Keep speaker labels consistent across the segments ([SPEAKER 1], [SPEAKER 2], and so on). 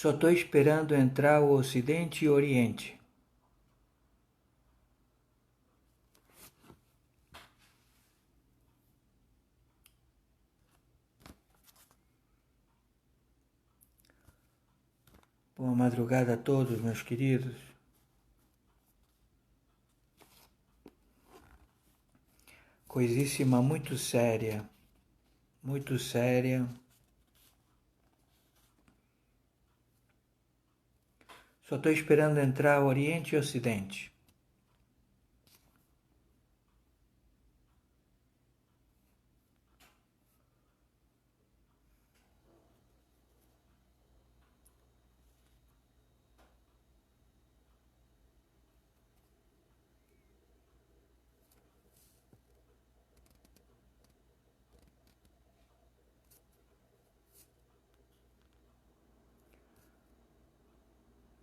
[SPEAKER 1] Só estou esperando entrar o Ocidente e o Oriente. Boa madrugada a todos, meus queridos. Coisíssima muito séria, muito séria. Só estou esperando entrar Oriente e Ocidente.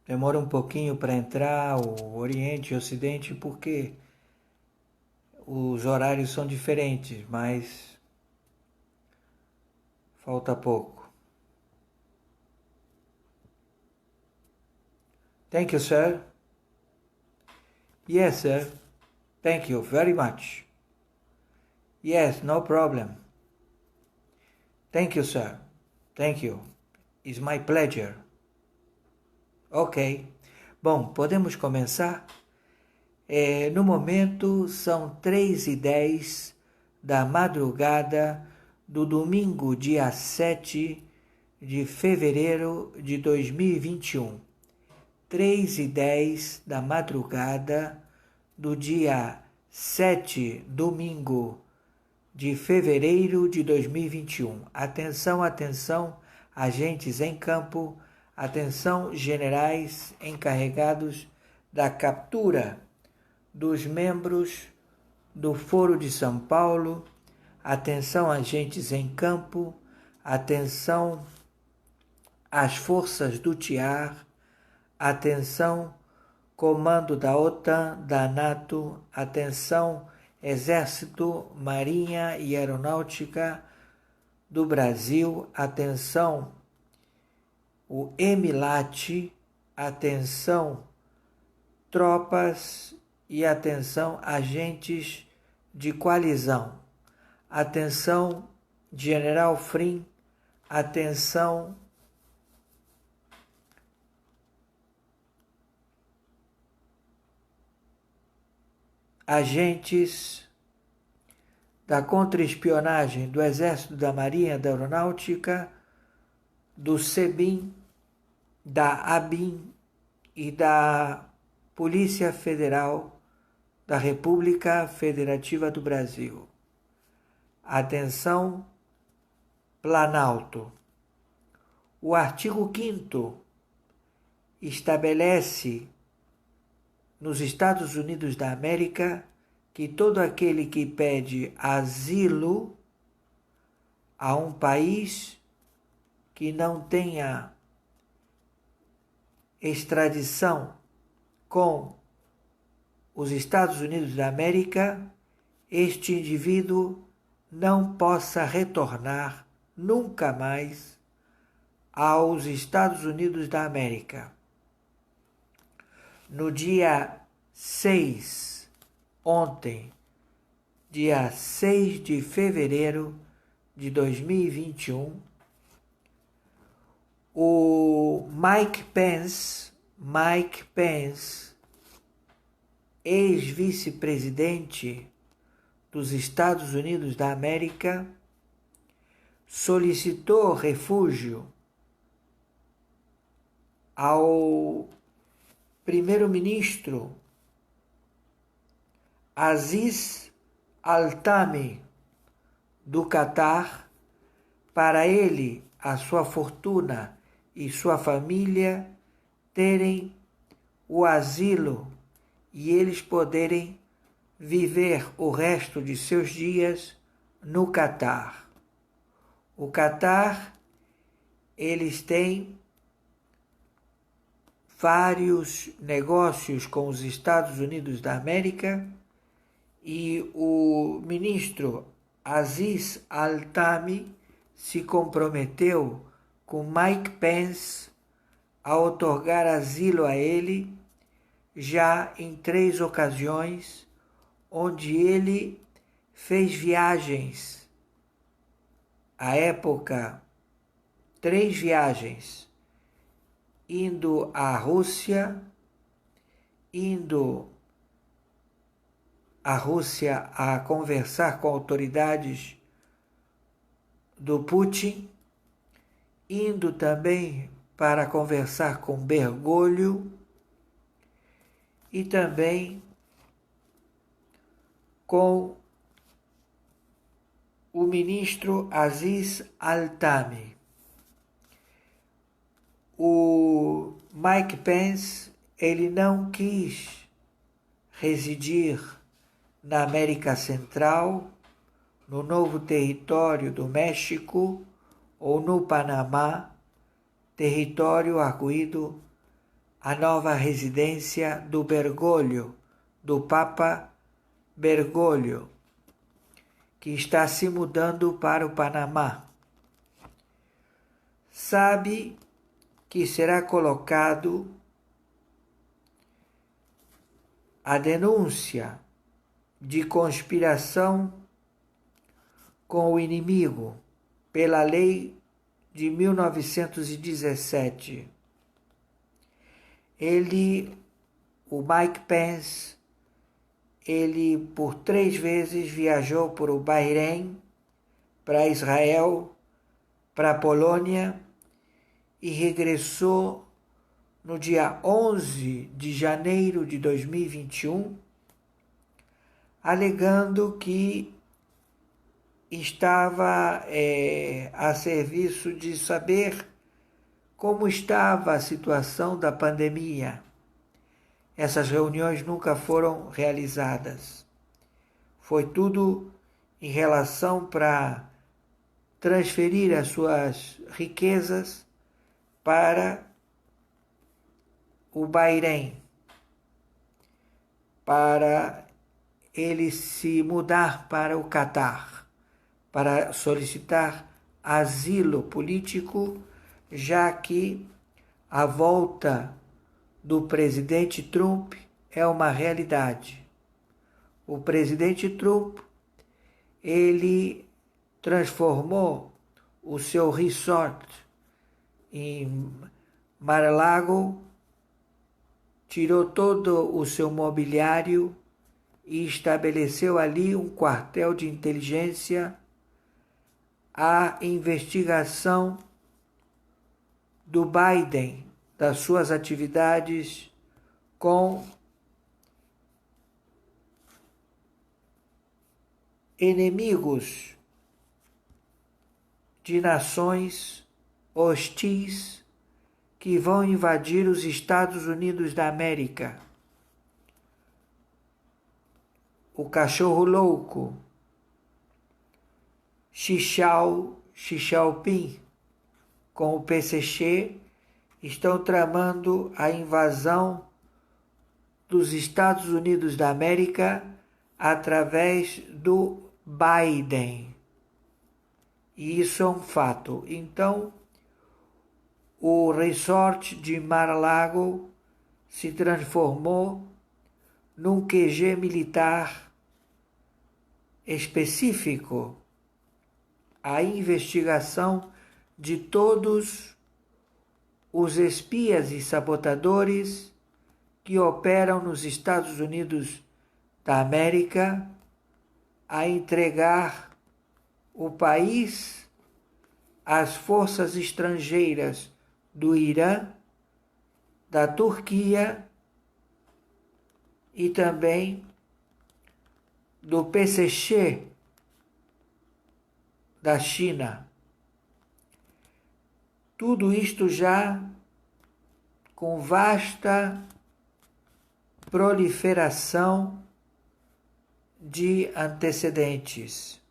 [SPEAKER 1] Demora um pouquinho para entrar o Oriente e o Ocidente porque os horários são diferentes, mas falta pouco. Thank you, sir. Yes, sir. Thank you very much. Yes, no problem. Thank you, sir. Thank you. It's my pleasure. Ok. Bom, podemos começar? No momento são 3h10 da madrugada do domingo, dia 7 de fevereiro de 2021. 3h10 da madrugada do dia 7, domingo de fevereiro de 2021. Atenção, atenção, agentes em campo, atenção, generais encarregados da captura dos membros do Foro de São Paulo, atenção, agentes em campo, atenção às forças do TIAR, atenção, comando da OTAN, da NATO, atenção, Exército, Marinha e Aeronáutica do Brasil, atenção, o EMILAT, atenção, tropas e atenção, agentes de coalizão, atenção, General Frim, atenção, agentes da contra-espionagem do Exército, da Marinha, da Aeronáutica, do SEBIN, da ABIN e da Polícia Federal da República Federativa do Brasil. Atenção, Planalto. O artigo 5º estabelece nos Estados Unidos da América que todo aquele que pede asilo a um país que não tenha extradição com os Estados Unidos da América, este indivíduo não possa retornar nunca mais aos Estados Unidos da América. No dia 6, ontem, dia 6 de fevereiro de 2021, o Mike Pence, ex-vice-presidente dos Estados Unidos da América, solicitou refúgio ao primeiro-ministro Aziz Al-Thani do Catar, para ele, a sua fortuna e sua família terem o asilo e eles poderem viver o resto de seus dias no Catar. O Catar, eles têm vários negócios com os Estados Unidos da América e o ministro Aziz Al-Thani se comprometeu com Mike Pence a outorgar asilo a ele, já em 3 ocasiões, onde ele fez viagens. À época, 3 viagens, indo à Rússia, a conversar com autoridades do Putin, indo também para conversar com Bergoglio e também com o ministro Aziz Altami. O Mike Pence, ele não quis residir na América Central, no novo território do México ou no Panamá, território arguido a nova residência do Bergoglio, do Papa Bergoglio, que está se mudando para o Panamá. Sabe que será colocado a denúncia de conspiração com o inimigo pela lei de 1917. O Mike Pence, ele por 3 vezes viajou para o Bahrein, para Israel, para a Polônia e regressou no dia 11 de janeiro de 2021, alegando que estava a serviço de saber como estava a situação da pandemia. Essas reuniões nunca foram realizadas. Foi tudo em relação para transferir as suas riquezas para o Bahrein, para ele se mudar para o Catar, para solicitar asilo político, já que a volta do presidente Trump é uma realidade. O presidente Trump, ele transformou o seu resort em Mar-a-Lago, tirou todo o seu mobiliário e estabeleceu ali um quartel de inteligência. A investigação do Biden, das suas atividades com inimigos de nações hostis que vão invadir os Estados Unidos da América. O cachorro louco, Xi Jinping, com o PCC, estão tramando a invasão dos Estados Unidos da América através do Biden. E isso é um fato. Então, o resort de Mar-a-Lago se transformou num QG militar específico. A investigação de todos os espias e sabotadores que operam nos Estados Unidos da América a entregar o país às forças estrangeiras do Irã, da Turquia e também do PCC da China. Tudo isto já com vasta proliferação de antecedentes.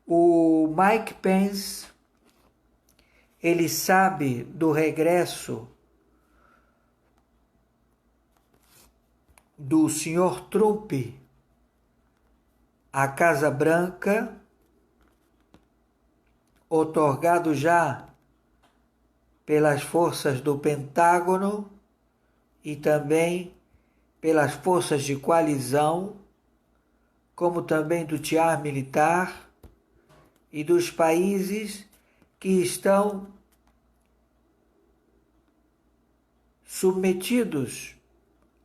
[SPEAKER 1] O Mike Pence, ele sabe do regresso do senhor Trump à Casa Branca, outorgado já pelas forças do Pentágono e também pelas forças de coalizão, como também do tiar militar e dos países que estão submetidos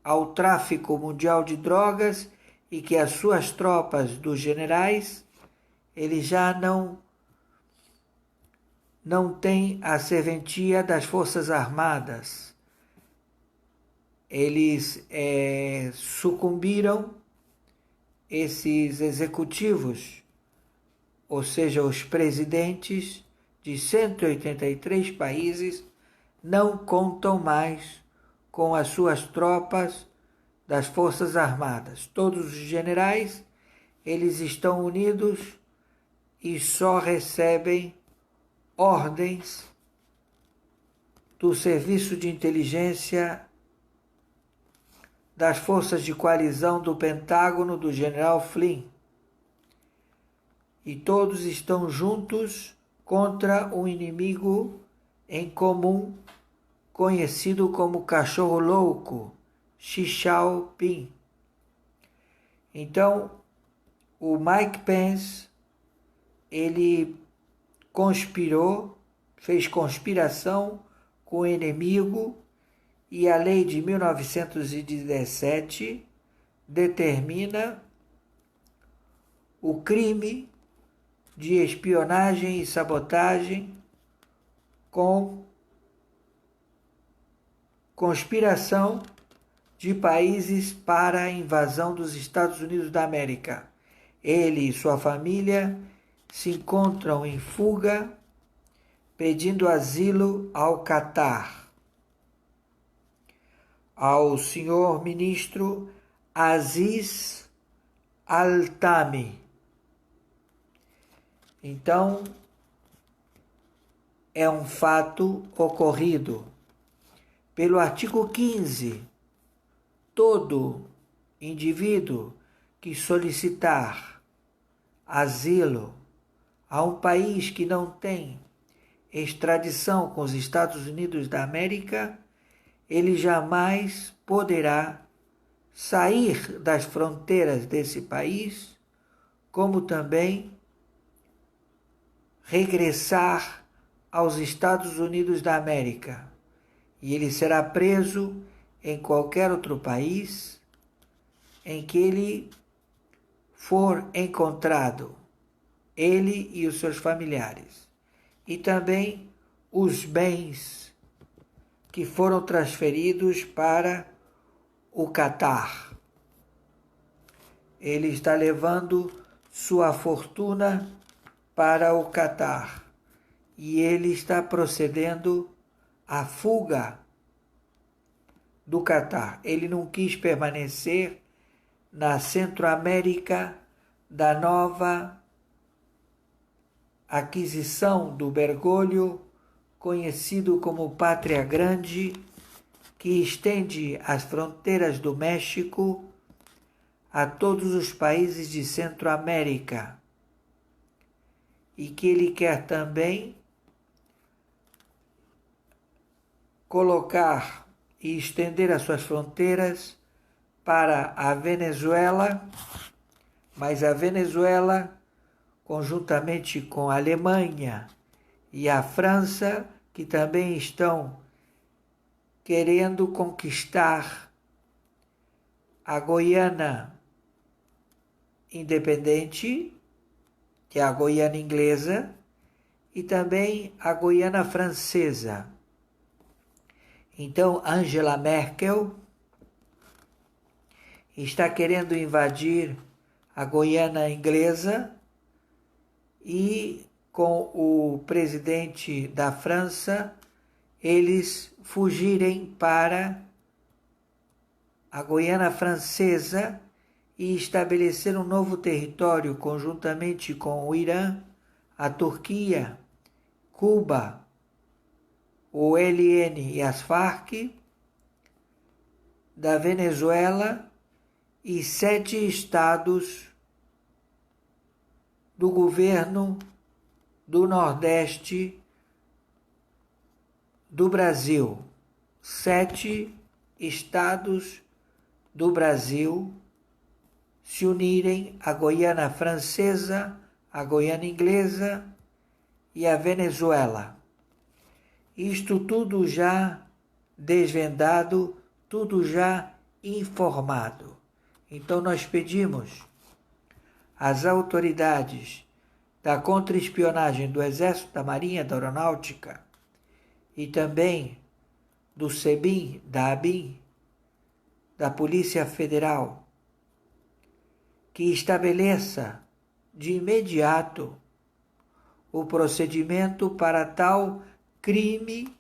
[SPEAKER 1] ao tráfico mundial de drogas e que as suas tropas dos generais, eles já não têm a serventia das Forças Armadas. Eles sucumbiram, esses executivos, ou seja, os presidentes de 183 países, não contam mais com as suas tropas das Forças Armadas. Todos os generais, eles estão unidos e só recebem ordens do Serviço de Inteligência das Forças de Coalizão do Pentágono do general Flynn. E todos estão juntos contra um inimigo em comum, conhecido como cachorro louco, Xi Jinping. Então, o Mike Pence, ele conspirou, fez conspiração com o inimigo, e a lei de 1917 determina o crime de espionagem e sabotagem com conspiração de países para a invasão dos Estados Unidos da América. Ele e sua família se encontram em fuga, pedindo asilo ao Catar, ao senhor ministro Aziz Al-Thani. Então, é um fato ocorrido. Pelo artigo 15, todo indivíduo que solicitar asilo a um país que não tem extradição com os Estados Unidos da América, ele jamais poderá sair das fronteiras desse país, como também regressar aos Estados Unidos da América. E ele será preso em qualquer outro país em que ele for encontrado, ele e os seus familiares. E também os bens que foram transferidos para o Catar. Ele está levando sua fortuna para o Catar e ele está procedendo à fuga do Catar. Ele não quis permanecer na Centro-América da nova aquisição do Bergoglio, conhecido como Pátria Grande, que estende as fronteiras do México a todos os países de Centro-América, e que ele quer também colocar e estender as suas fronteiras para a Venezuela, mas a Venezuela, conjuntamente com a Alemanha e a França, que também estão querendo conquistar a Guiana independente, que é a Guiana inglesa, e também a Guiana francesa. Então, Angela Merkel está querendo invadir a Guiana inglesa e com o presidente da França, eles fugirem para a Guiana francesa e estabelecer um novo território conjuntamente com o Irã, a Turquia, Cuba, o ELN e as Farc, da Venezuela e 7 estados do governo do Nordeste do Brasil, 7 estados do Brasil se unirem à Guiana Francesa, à Guiana Inglesa e à Venezuela. Isto tudo já desvendado, tudo já informado. Então nós pedimos às autoridades da contra-espionagem do Exército, da Marinha, da Aeronáutica e também do SEBIN, da ABIN, da Polícia Federal, que estabeleça de imediato o procedimento para tal crime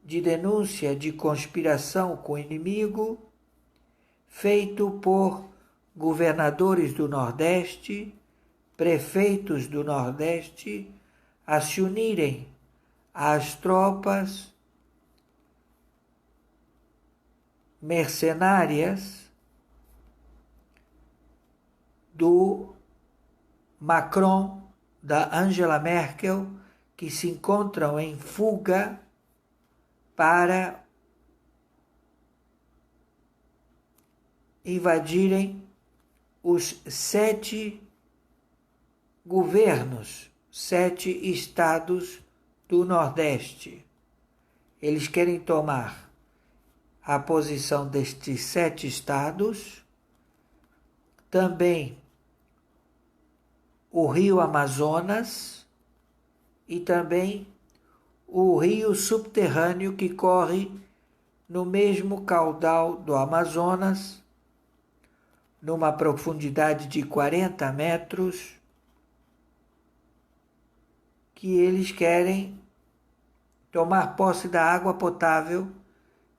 [SPEAKER 1] de denúncia de conspiração com o inimigo feito por governadores do Nordeste, prefeitos do Nordeste, a se unirem às tropas mercenárias do Macron, da Angela Merkel, que se encontram em fuga para invadirem os 7 governos, 7 estados do Nordeste. Eles querem tomar a posição destes 7 estados, também o rio Amazonas e também o rio subterrâneo que corre no mesmo caudal do Amazonas, numa profundidade de 40 metros, que eles querem tomar posse da água potável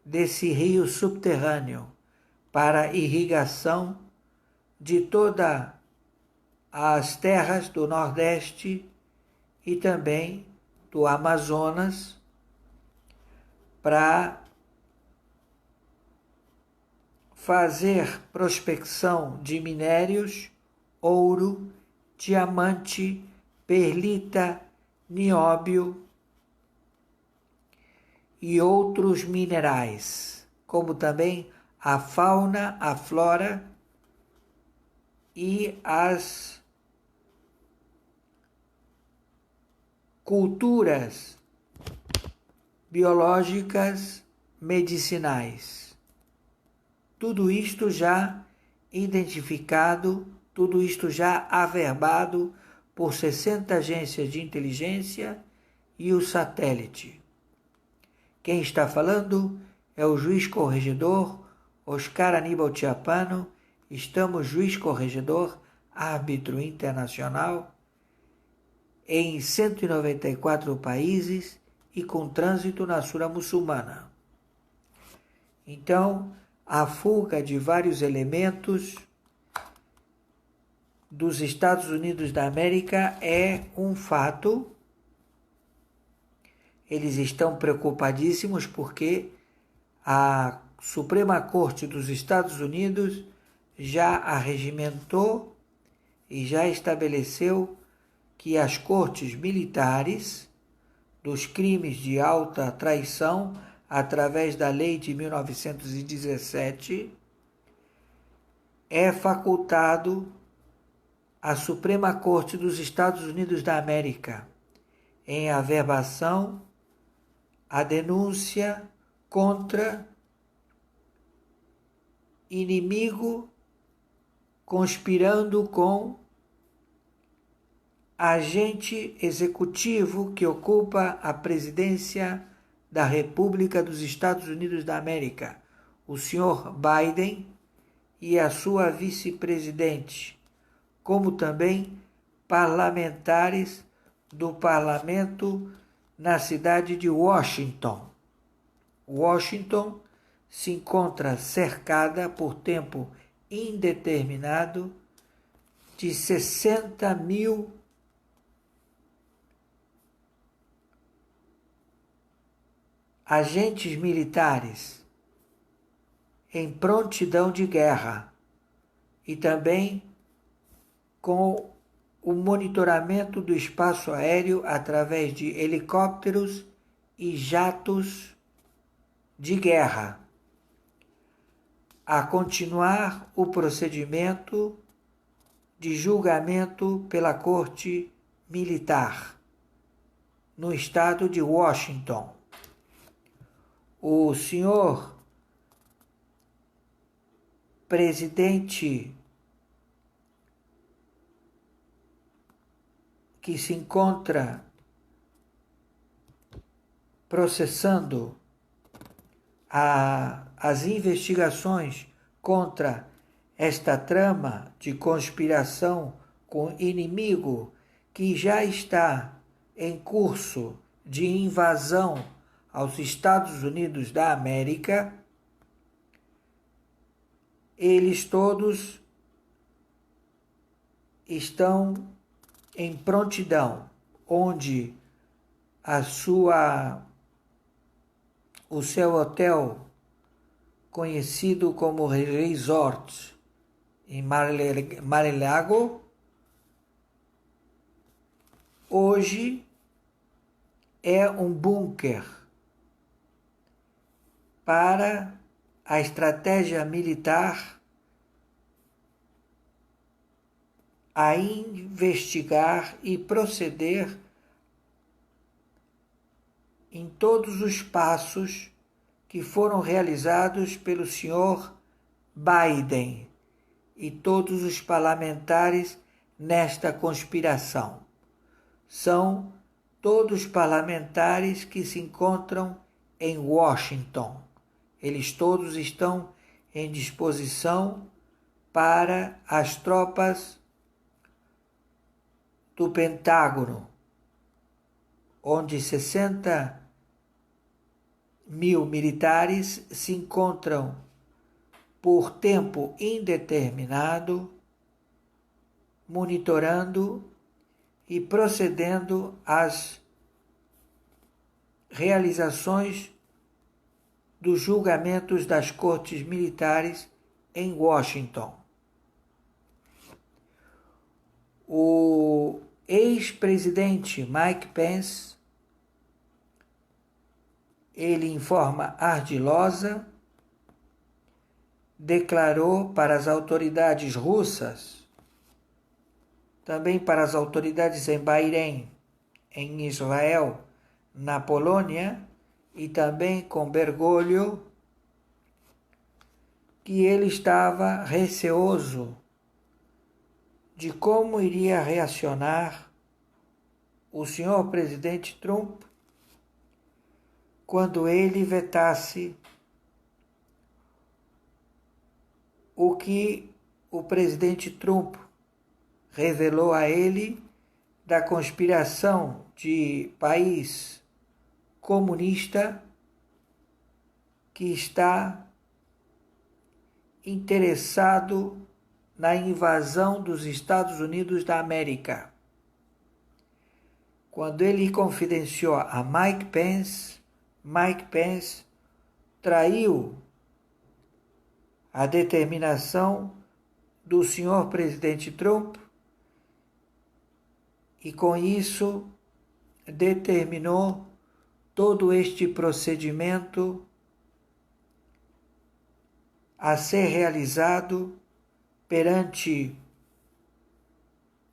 [SPEAKER 1] desse rio subterrâneo para irrigação de todas as terras do Nordeste e também do Amazonas, para fazer prospecção de minérios, ouro, diamante, perlita, nióbio e outros minerais, como também a fauna, a flora e as culturas biológicas medicinais. Tudo isto já identificado, tudo isto já averbado por 60 agências de inteligência e o satélite. Quem está falando é o juiz corregedor Oscar Aníbal Chiappano. Estamos juiz corregedor, árbitro internacional, em 194 países e com trânsito na Sura Muçulmana. Então, a fuga de vários elementos dos Estados Unidos da América é um fato. Eles estão preocupadíssimos porque a Suprema Corte dos Estados Unidos já arregimentou e já estabeleceu que as cortes militares dos crimes de alta traição, através da lei de 1917, é facultado à Suprema Corte dos Estados Unidos da América em averbação a denúncia contra inimigo conspirando com agente executivo que ocupa a presidência da República dos Estados Unidos da América, o senhor Biden, e a sua vice-presidente, como também parlamentares do parlamento na cidade de Washington. Washington se encontra cercada por tempo indeterminado de 60 mil agentes militares em prontidão de guerra e também com o monitoramento do espaço aéreo através de helicópteros e jatos de guerra, a continuar o procedimento de julgamento pela Corte Militar no estado de Washington. O senhor presidente que se encontra processando as investigações contra esta trama de conspiração com inimigo que já está em curso de invasão aos Estados Unidos da América, eles todos estão em prontidão, onde o seu hotel, conhecido como Resort em Mar-a-Lago, hoje é um bunker para a estratégia militar a investigar e proceder em todos os passos que foram realizados pelo senhor Biden e todos os parlamentares nesta conspiração. São todos parlamentares que se encontram em Washington. Eles todos estão em disposição para as tropas do Pentágono, onde 60 mil militares se encontram por tempo indeterminado, monitorando e procedendo às realizações dos julgamentos das cortes militares em Washington. O ex-presidente Mike Pence, ele em forma ardilosa declarou para as autoridades russas, também para as autoridades em Bahrein, em Israel, na Polônia e também com Bergoglio, que ele estava receoso de como iria reacionar o senhor presidente Trump quando ele vetasse o que o presidente Trump revelou a ele da conspiração de país comunista que está interessado na invasão dos Estados Unidos da América. Quando ele confidenciou a Mike Pence traiu a determinação do senhor presidente Trump e com isso determinou todo este procedimento a ser realizado perante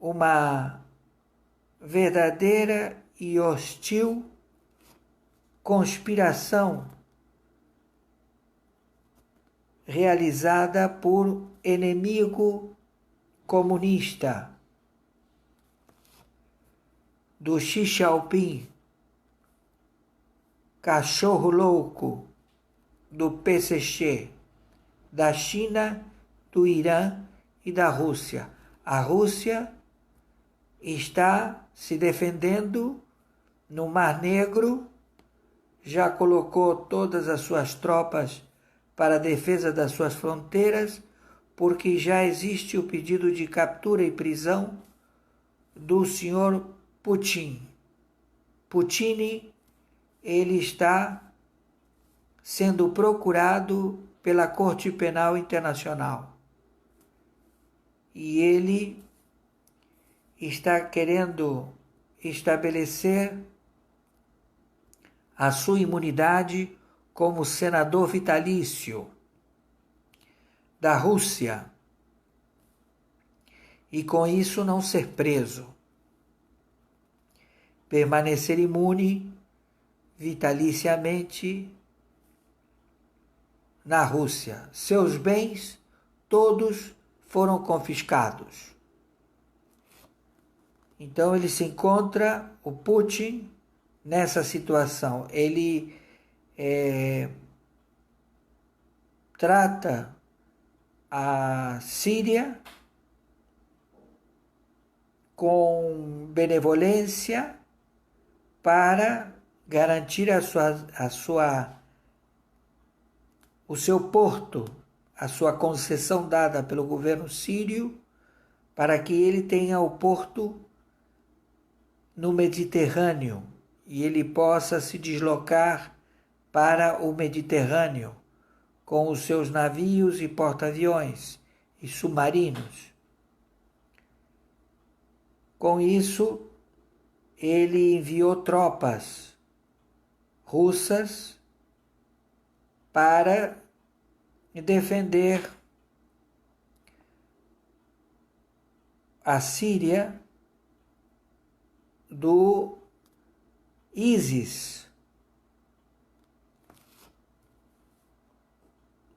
[SPEAKER 1] uma verdadeira e hostil conspiração realizada por inimigo comunista do Xi Jinping, cachorro louco do PCC, da China, do Irã e da Rússia. A Rússia está se defendendo no Mar Negro, já colocou todas as suas tropas para a defesa das suas fronteiras, porque já existe o pedido de captura e prisão do senhor Putin. Ele está sendo procurado pela Corte Penal Internacional. E ele está querendo estabelecer a sua imunidade como senador vitalício da Rússia e com isso não ser preso, permanecer imune vitaliciamente na Rússia. Seus bens todos foram confiscados. Então ele se encontra, o Putin, nessa situação. Ele trata a Síria com benevolência para garantir o seu porto, a sua concessão dada pelo governo sírio, para que ele tenha o porto no Mediterrâneo e ele possa se deslocar para o Mediterrâneo com os seus navios e porta-aviões e submarinos. Com isso, ele enviou tropas russas para defender a Síria do ISIS,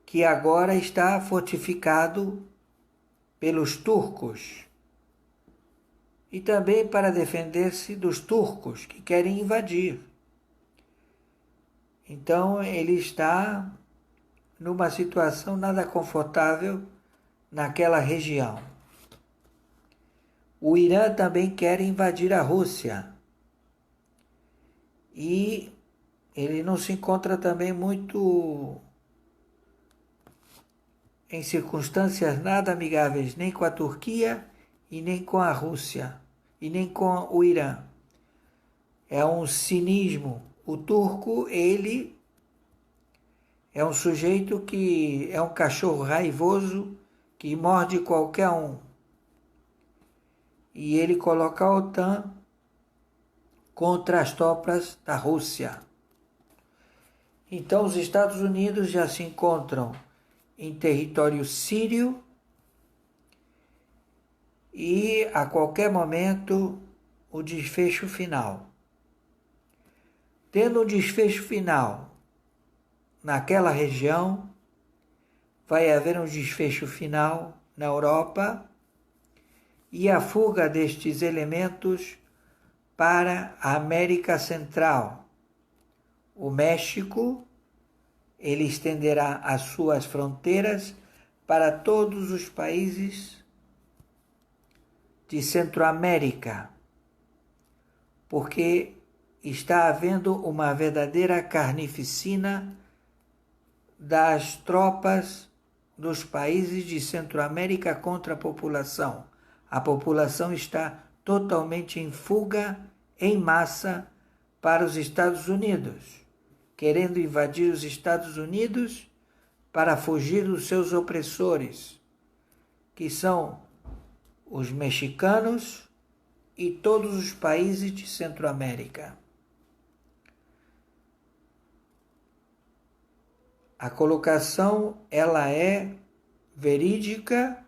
[SPEAKER 1] que agora está fortificado pelos turcos, e também para defender-se dos turcos que querem invadir. Então ele está numa situação nada confortável naquela região. O Irã também quer invadir a Rússia e ele não se encontra também muito em circunstâncias nada amigáveis nem com a Turquia e nem com a Rússia e nem com o Irã. É um cinismo. O turco, ele é um sujeito que é um cachorro raivoso que morde qualquer um. E ele coloca a OTAN contra as tropas da Rússia. Então os Estados Unidos já se encontram em território sírio e a qualquer momento o desfecho final. Tendo um desfecho final naquela região, vai haver um desfecho final na Europa e a fuga destes elementos para a América Central. O México, ele estenderá as suas fronteiras para todos os países de Centro-América, porque está havendo uma verdadeira carnificina das tropas dos países de Centro-América contra a população. A população está totalmente em fuga, em massa, para os Estados Unidos, querendo invadir os Estados Unidos para fugir dos seus opressores, que são os mexicanos e todos os países de Centro-América. A colocação, ela é verídica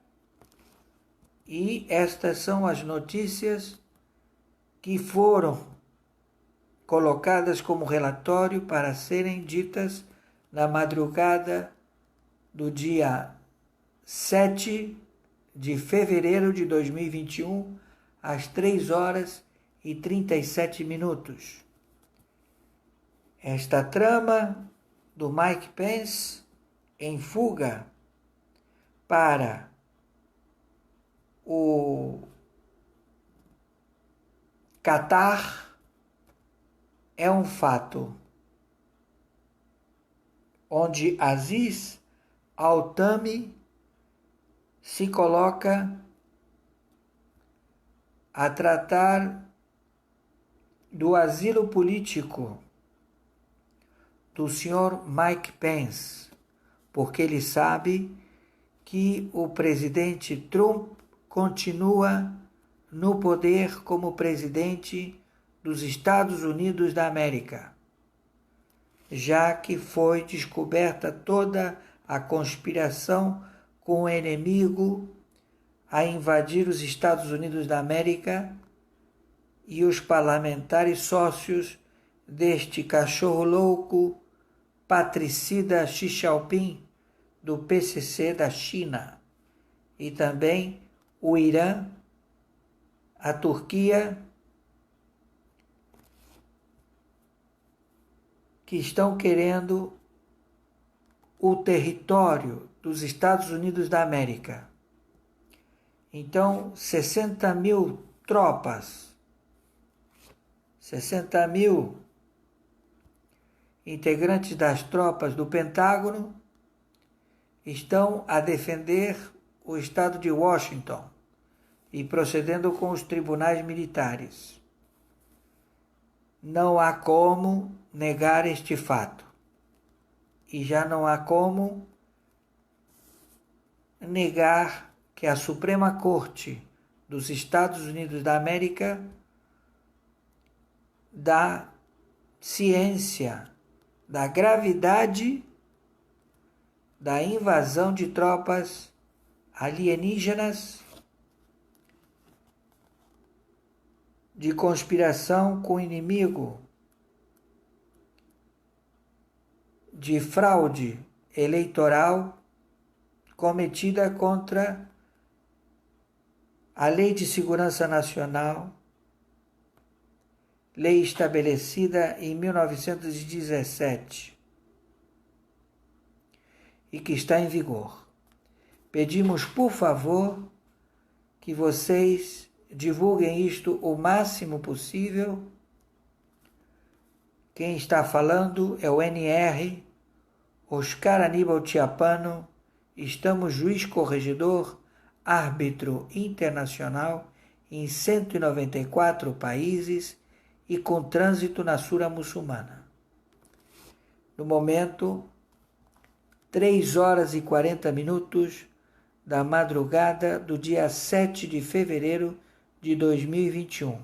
[SPEAKER 1] e estas são as notícias que foram colocadas como relatório para serem ditas na madrugada do dia 7 de fevereiro de 2021, às 3h37. Esta trama do Mike Pence em fuga para o Catar é um fato, onde Aziz Al-Thani se coloca a tratar do asilo político do senhor Mike Pence, porque ele sabe que o presidente Trump continua no poder como presidente dos Estados Unidos da América. já que foi descoberta toda a conspiração com o inimigo a invadir os Estados Unidos da América e os parlamentares sócios deste cachorro louco, patricida Xi Jinping, do PCC da China, e também o Irã, a Turquia, que estão querendo o território dos Estados Unidos da América. Então, 60 mil tropas, 60 mil integrantes das tropas do Pentágono estão a defender o estado de Washington e procedendo com os tribunais militares. Não há como negar este fato. E já não há como negar que a Suprema Corte dos Estados Unidos da América dá ciência da gravidade da invasão de tropas alienígenas, de conspiração com o inimigo, de fraude eleitoral cometida contra a Lei de Segurança Nacional, lei estabelecida em 1917 e que está em vigor. Pedimos, por favor, que vocês divulguem isto o máximo possível. Quem está falando é o NR, Oscar Aníbal Chiapano. Estamos juiz corregedor, árbitro internacional em 194 países e com trânsito na Sura Muçulmana. No momento, 3 horas e 40 minutos da madrugada do dia 7 de fevereiro de 2021.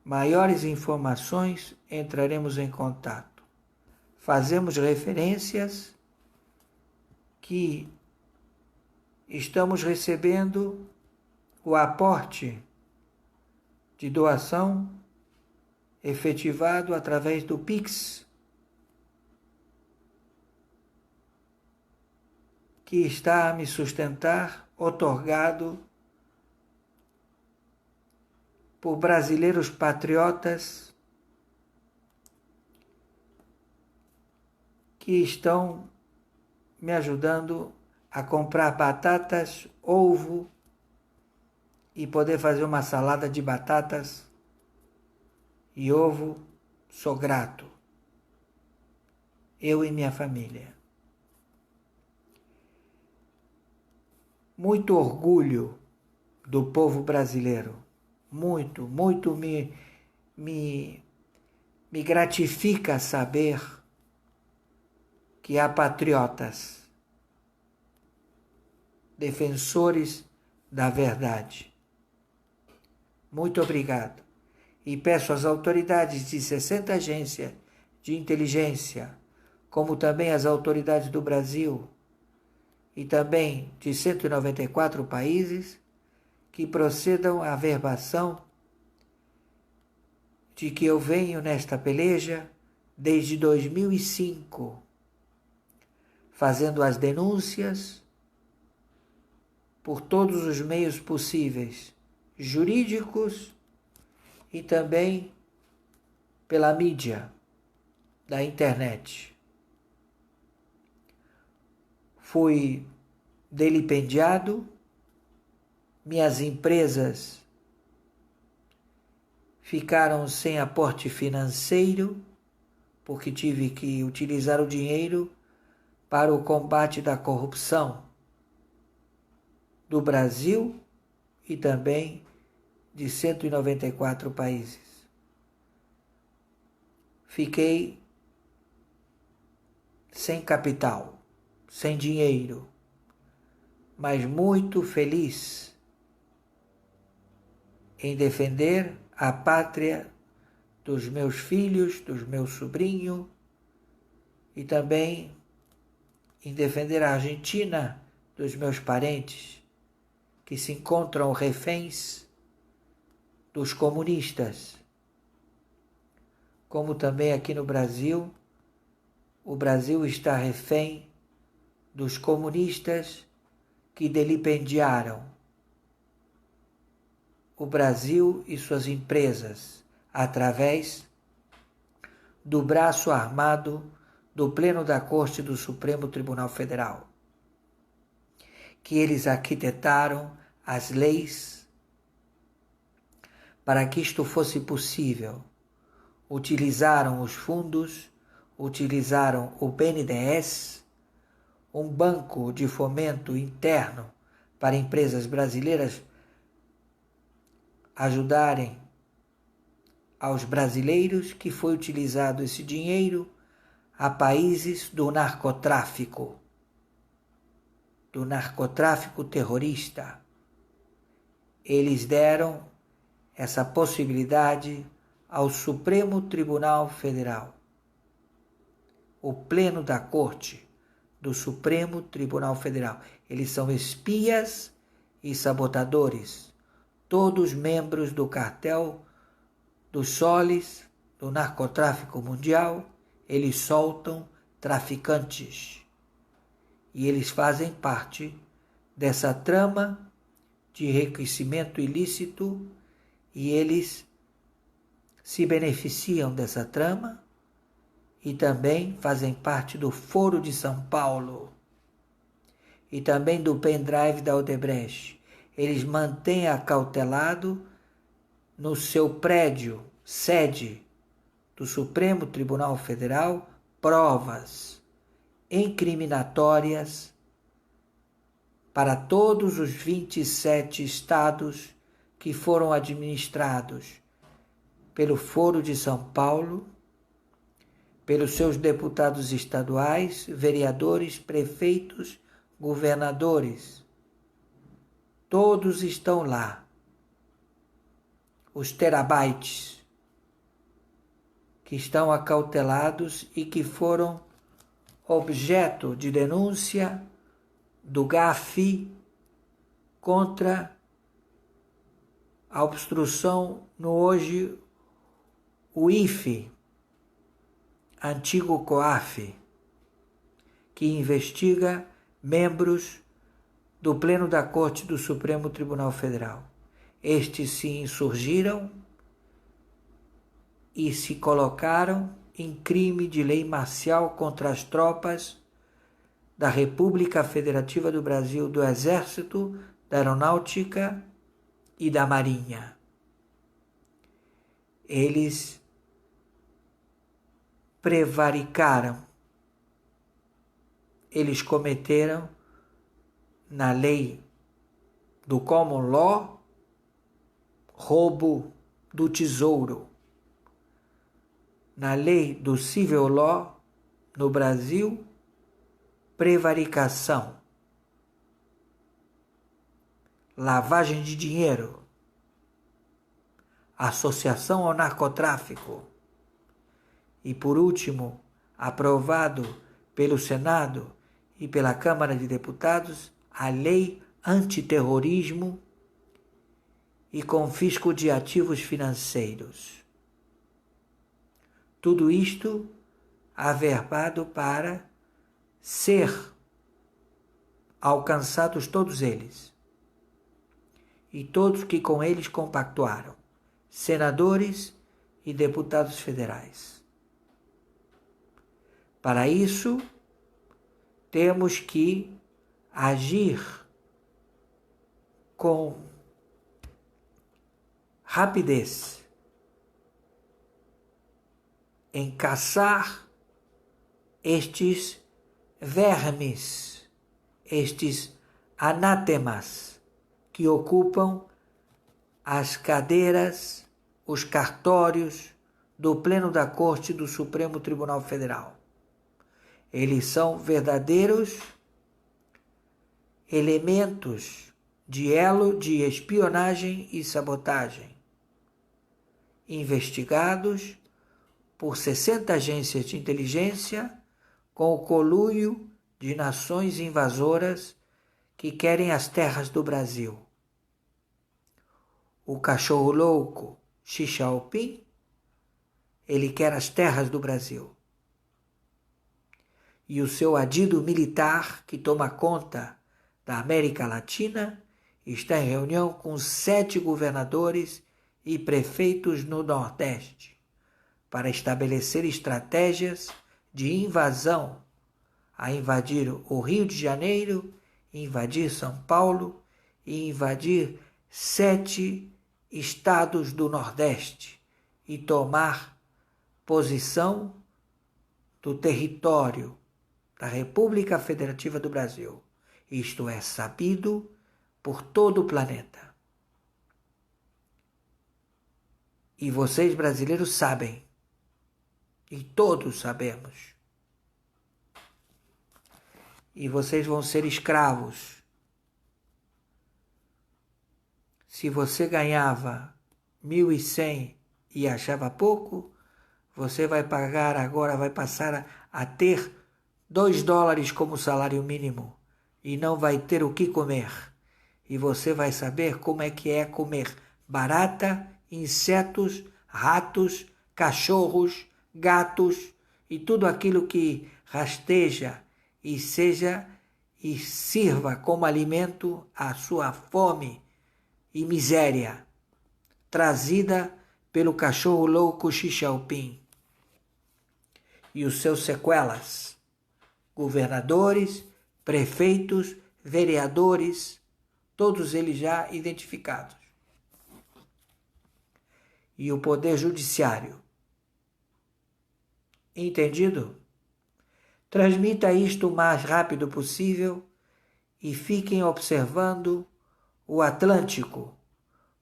[SPEAKER 1] Maiores informações, entraremos em contato. Fazemos referências que estamos recebendo o aporte de doação efetivado através do Pix, que está a me sustentar, otorgado por brasileiros patriotas que estão me ajudando a comprar batatas, ovo e poder fazer uma salada de batatas e ovo. Sou grato. Eu e minha família. Muito orgulho do povo brasileiro. Muito me gratifica saber que há patriotas, defensores da verdade. Muito obrigado. E peço às autoridades de 60 agências de inteligência, como também às autoridades do Brasil e também de 194 países, que procedam à averbação de que eu venho nesta peleja desde 2005, fazendo as denúncias por todos os meios possíveis, jurídicos e também pela mídia da internet. Fui delipendiado, minhas empresas ficaram sem aporte financeiro, porque tive que utilizar o dinheiro para o combate da corrupção do Brasil e também de 194 países. Fiquei sem capital, sem dinheiro, mas muito feliz em defender a pátria dos meus filhos, dos meus sobrinhos, e também em defender a Argentina dos meus parentes, que se encontram reféns dos comunistas. Como também aqui no Brasil, o Brasil está refém dos comunistas que delipendiaram o Brasil e suas empresas através do braço armado do Pleno da Corte do Supremo Tribunal Federal, que eles arquitetaram as leis para que isto fosse possível. Utilizaram os fundos, utilizaram o BNDES, um banco de fomento interno para empresas brasileiras ajudarem aos brasileiros, que foi utilizado esse dinheiro a países do narcotráfico terrorista. Eles deram essa possibilidade ao Supremo Tribunal Federal, o Pleno da Corte do Supremo Tribunal Federal. Eles são espias e sabotadores, todos membros do cartel dos soles, do narcotráfico mundial. Eles soltam traficantes e eles fazem parte dessa trama de enriquecimento ilícito, e eles se beneficiam dessa trama e também fazem parte do Foro de São Paulo e também do pendrive da Odebrecht. Eles mantêm acautelado no seu prédio, sede do Supremo Tribunal Federal, provas incriminatórias para todos os 27 estados que foram administrados pelo Foro de São Paulo, pelos seus deputados estaduais, vereadores, prefeitos, governadores. Todos estão lá. Os terabytes que estão acautelados e que foram objeto de denúncia do GAFI contra a obstrução no hoje o IFE, antigo COAF, que investiga membros do Pleno da Corte do Supremo Tribunal Federal. Estes se insurgiram e se colocaram em crime de lei marcial contra as tropas da República Federativa do Brasil, do Exército, da Aeronáutica e da Marinha. Eles prevaricaram, eles cometeram, na lei do Common Law, roubo do tesouro. Na lei do Civil Law, no Brasil, prevaricação, lavagem de dinheiro, associação ao narcotráfico e, por último, aprovado pelo Senado e pela Câmara de Deputados, a Lei Antiterrorismo e confisco de ativos financeiros. Tudo isto averbado para ser alcançados todos eles e todos que com eles compactuaram, senadores e deputados federais. Para isso, temos que agir com rapidez em caçar estes vermes, estes anátemas que ocupam as cadeiras, os cartórios do Pleno da Corte do Supremo Tribunal Federal. Eles são verdadeiros elementos de elo de espionagem e sabotagem. investigados por 60 agências de inteligência com o conluio de nações invasoras que querem as terras do Brasil. O cachorro louco Xi Jinping, ele quer as terras do Brasil. E o seu adido militar, que toma conta da América Latina, está em reunião com 7 governadores e prefeitos no Nordeste para estabelecer estratégias de invasão, a invadir o Rio de Janeiro, invadir São Paulo e invadir 7 estados do Nordeste e tomar posição do território da República Federativa do Brasil. Isto é sabido por todo o planeta. E vocês brasileiros sabem, e todos sabemos. E vocês vão ser escravos. Se você ganhava 1.100 e achava pouco, você vai pagar agora, vai passar a ter $2 como salário mínimo e não vai ter o que comer. E você vai saber como é que é comer barata, insetos, ratos, cachorros, gatos e tudo aquilo que rasteja e seja e sirva como alimento a sua fome e miséria, trazida pelo cachorro louco Xi Jinping e os seus sequelas, governadores, prefeitos, vereadores, todos eles já identificados. E o poder judiciário. Entendido? Transmita isto o mais rápido possível e fiquem observando o Atlântico,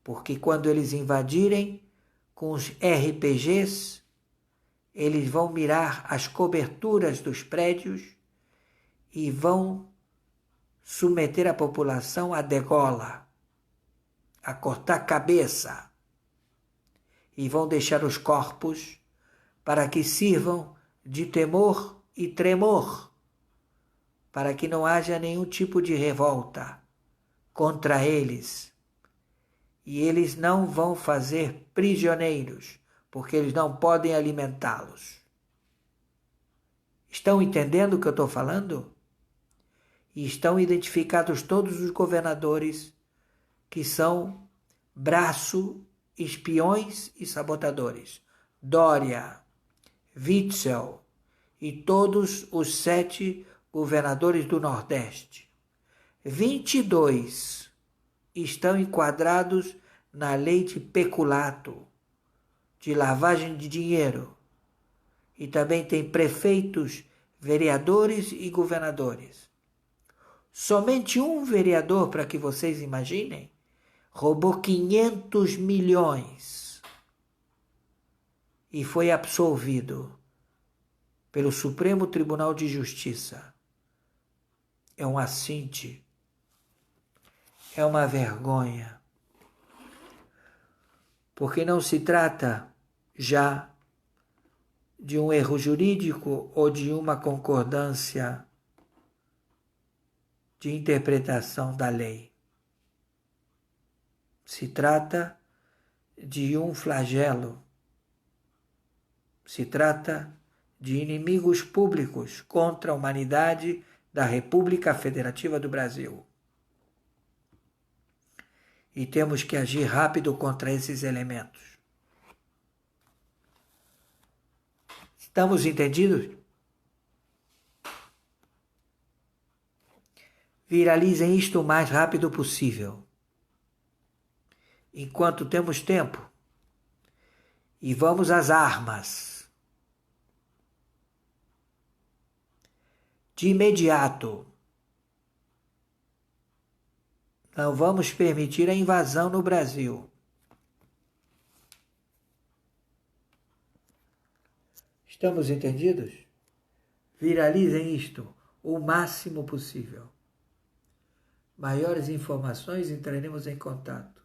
[SPEAKER 1] porque quando eles invadirem com os RPGs, eles vão mirar as coberturas dos prédios e vão submeter a população a degola, a cortar cabeça, e vão deixar os corpos para que sirvam de temor e tremor, para que não haja nenhum tipo de revolta contra eles. E eles não vão fazer prisioneiros, porque eles não podem alimentá-los. Estão entendendo o que eu estou falando? E estão identificados todos os governadores que são braço, espiões e sabotadores. Dória, Witzel e todos os 7 governadores do Nordeste. 22 estão enquadrados na lei de peculato, de lavagem de dinheiro. E também tem prefeitos, vereadores e governadores. Somente um vereador, para que vocês imaginem, roubou 500 milhões e foi absolvido pelo Supremo Tribunal de Justiça. É um assinte, é uma vergonha, porque não se trata já de um erro jurídico ou de uma concordância de interpretação da lei. Se trata de um flagelo. Se trata de inimigos públicos contra a humanidade da República Federativa do Brasil. E temos que agir rápido contra esses elementos. Estamos entendidos? Viralizem isto o mais rápido possível, enquanto temos tempo. E vamos às armas. De imediato. Não vamos permitir a invasão no Brasil. Estamos entendidos? Viralizem isto o máximo possível. Maiores informações, entraremos em contato.